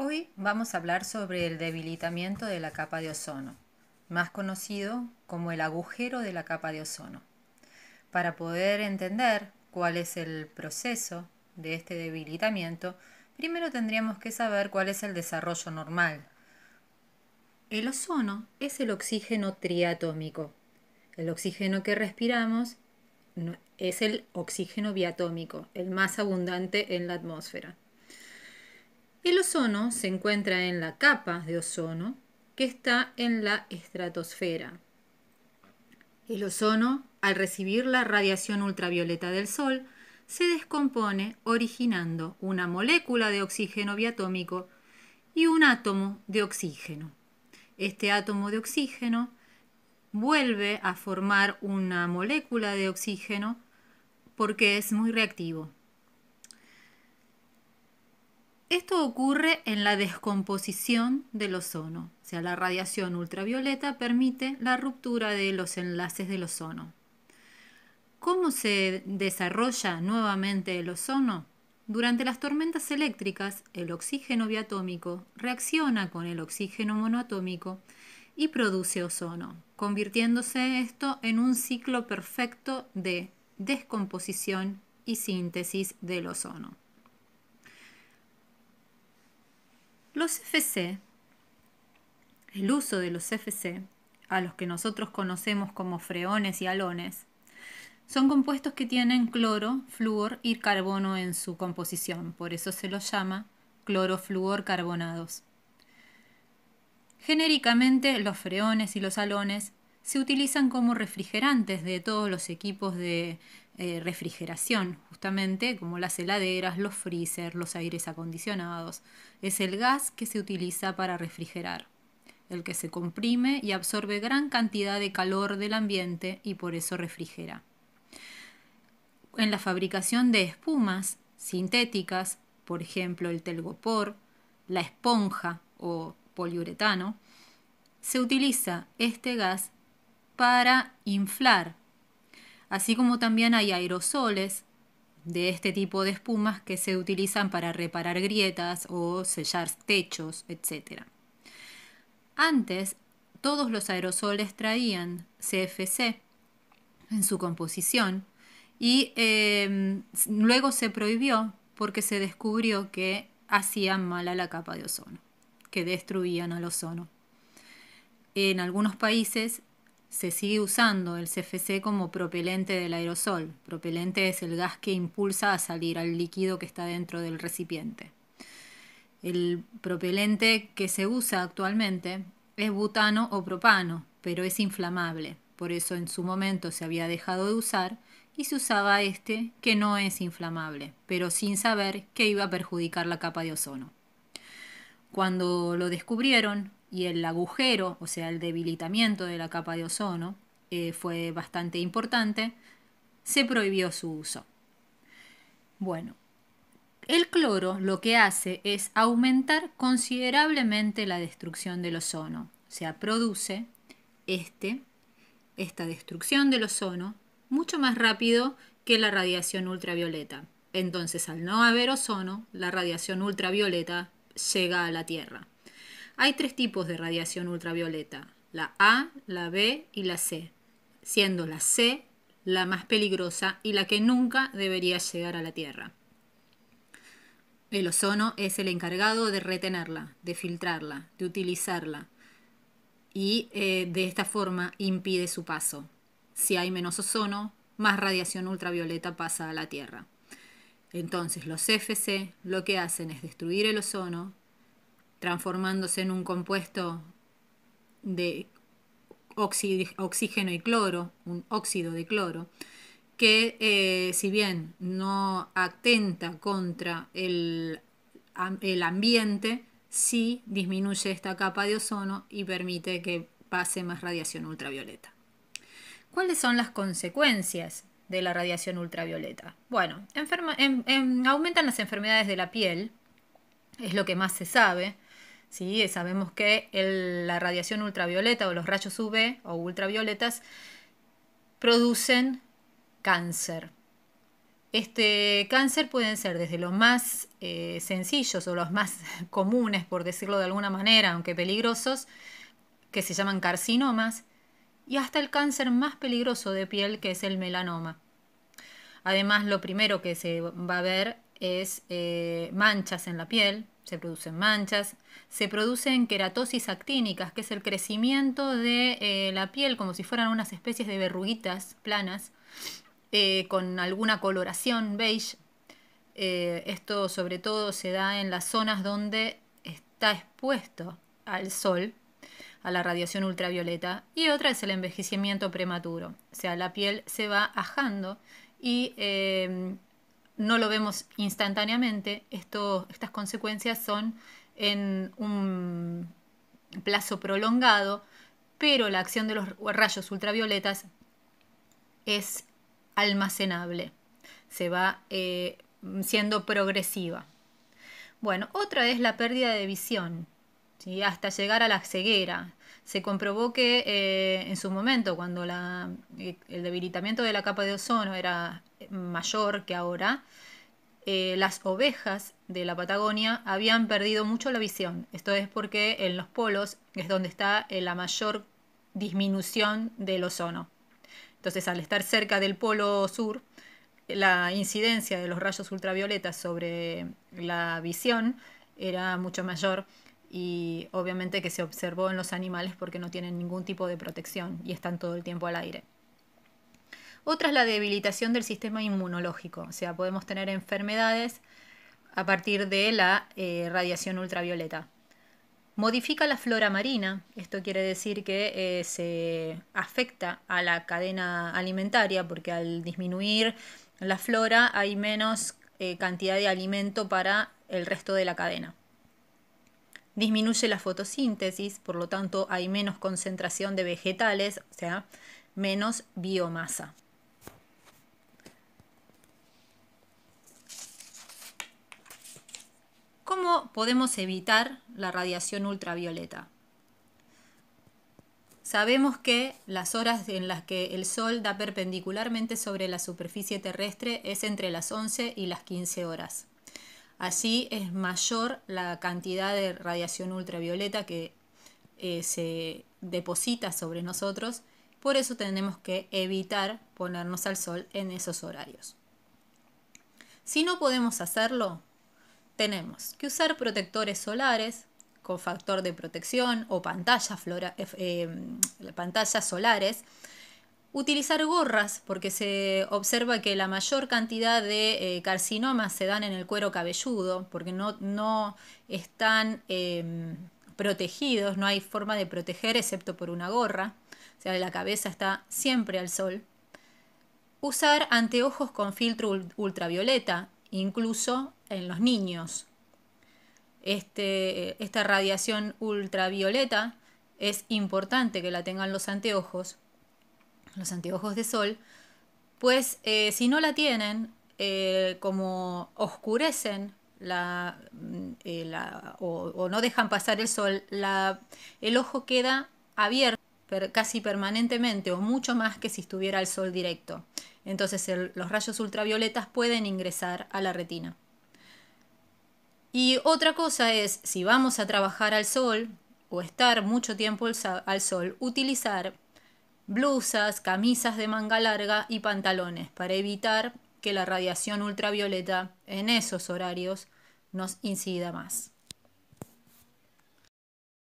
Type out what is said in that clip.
Hoy vamos a hablar sobre el debilitamiento de la capa de ozono, más conocido como el agujero de la capa de ozono. Para poder entender cuál es el proceso de este debilitamiento, primero tendríamos que saber cuál es el desarrollo normal. El ozono es el oxígeno triatómico. El oxígeno que respiramos es el oxígeno biatómico, el más abundante en la atmósfera. El ozono se encuentra en la capa de ozono que está en la estratosfera. El ozono, al recibir la radiación ultravioleta del Sol, se descompone originando una molécula de oxígeno biatómico y un átomo de oxígeno. Este átomo de oxígeno vuelve a formar una molécula de oxígeno porque es muy reactivo. Esto ocurre en la descomposición del ozono, o sea, la radiación ultravioleta permite la ruptura de los enlaces del ozono. ¿Cómo se desarrolla nuevamente el ozono? Durante las tormentas eléctricas, el oxígeno biatómico reacciona con el oxígeno monoatómico y produce ozono, convirtiéndose esto en un ciclo perfecto de descomposición y síntesis del ozono. Los CFC, el uso de los CFC, a los que nosotros conocemos como freones y halones, son compuestos que tienen cloro, flúor y carbono en su composición, por eso se los llama clorofluorcarbonados. Genéricamente, los freones y los halones se utilizan como refrigerantes de todos los equipos de refrigeración, justamente como las heladeras, los freezer, los aires acondicionados. Es el gas que se utiliza para refrigerar, el que se comprime y absorbe gran cantidad de calor del ambiente y por eso refrigera. En la fabricación de espumas sintéticas, por ejemplo el telgopor, la esponja o poliuretano, se utiliza este gas para inflar, así como también hay aerosoles de este tipo de espumas que se utilizan para reparar grietas o sellar techos, etc. Antes, todos los aerosoles traían CFC en su composición y luego se prohibió porque se descubrió que hacían mal a la capa de ozono, que destruían al ozono. En algunos países se sigue usando el CFC como propelente del aerosol. Propelente es el gas que impulsa a salir al líquido que está dentro del recipiente. El propelente que se usa actualmente es butano o propano, pero es inflamable. Por eso en su momento se había dejado de usar y se usaba este que no es inflamable, pero sin saber que iba a perjudicar la capa de ozono. Cuando lo descubrieron y el agujero, o sea, el debilitamiento de la capa de ozono, fue bastante importante, se prohibió su uso. Bueno, el cloro lo que hace es aumentar considerablemente la destrucción del ozono, o sea, produce esta destrucción del ozono mucho más rápido que la radiación ultravioleta. Entonces, al no haber ozono, la radiación ultravioleta llega a la Tierra. Hay tres tipos de radiación ultravioleta, la A, la B y la C, siendo la C la más peligrosa y la que nunca debería llegar a la Tierra. El ozono es el encargado de retenerla, de filtrarla, de utilizarla y de esta forma impide su paso. Si hay menos ozono, más radiación ultravioleta pasa a la Tierra. Entonces los CFC lo que hacen es destruir el ozono, transformándose en un compuesto de oxígeno y cloro, un óxido de cloro, que si bien no atenta contra el ambiente, sí disminuye esta capa de ozono y permite que pase más radiación ultravioleta. ¿Cuáles son las consecuencias de la radiación ultravioleta? Bueno, aumentan las enfermedades de la piel, es lo que más se sabe. ¿Sí? Sabemos que la radiación ultravioleta o los rayos UV o ultravioletas producen cáncer. Este cáncer pueden ser desde los más sencillos o los más comunes, por decirlo de alguna manera, aunque peligrosos, que se llaman carcinomas, y hasta el cáncer más peligroso de piel, que es el melanoma. Además, lo primero que se va a ver es manchas en la piel, se producen manchas, se producen queratosis actínicas, que es el crecimiento de la piel como si fueran unas especies de verruguitas planas, con alguna coloración beige. Esto sobre todo se da en las zonas donde está expuesto al sol, a la radiación ultravioleta. Y otra es el envejecimiento prematuro, o sea, la piel se va ajando y no lo vemos instantáneamente. Estas consecuencias son en un plazo prolongado, pero la acción de los rayos ultravioletas es almacenable, se va siendo progresiva. Bueno, otra es la pérdida de visión, ¿sí? Hasta llegar a la ceguera. Se comprobó que en su momento, cuando el debilitamiento de la capa de ozono era mayor que ahora, las ovejas de la Patagonia habían perdido mucho la visión. Esto es porque en los polos es donde está la mayor disminución del ozono. Entonces, al estar cerca del polo sur, la incidencia de los rayos ultravioletas sobre la visión era mucho mayor, y obviamente que se observó en los animales porque no tienen ningún tipo de protección y están todo el tiempo al aire. Otra es la debilitación del sistema inmunológico, o sea, podemos tener enfermedades a partir de la radiación ultravioleta. Modifica la flora marina, esto quiere decir que se afecta a la cadena alimentaria, porque al disminuir la flora hay menos cantidad de alimento para el resto de la cadena. Disminuye la fotosíntesis, por lo tanto hay menos concentración de vegetales, o sea, menos biomasa. ¿Cómo podemos evitar la radiación ultravioleta? Sabemos que las horas en las que el sol da perpendicularmente sobre la superficie terrestre es entre las 11 y las 15 horas. Allí es mayor la cantidad de radiación ultravioleta que se deposita sobre nosotros, por eso tenemos que evitar ponernos al sol en esos horarios. Si no podemos hacerlo, tenemos que usar protectores solares con factor de protección o pantallas solares. Utilizar gorras, porque se observa que la mayor cantidad de carcinomas se dan en el cuero cabelludo, porque no están protegidos, no hay forma de proteger excepto por una gorra, o sea, la cabeza está siempre al sol. Usar anteojos con filtro ultravioleta, incluso en los niños. Esta radiación ultravioleta es importante que la tengan los anteojos de sol, pues si no la tienen, como oscurecen o no dejan pasar el sol, el ojo queda abierto casi permanentemente o mucho más que si estuviera el sol directo. Entonces los rayos ultravioletas pueden ingresar a la retina. Y otra cosa es, si vamos a trabajar al sol o estar mucho tiempo al sol, utilizar blusas, camisas de manga larga y pantalones para evitar que la radiación ultravioleta en esos horarios nos incida más.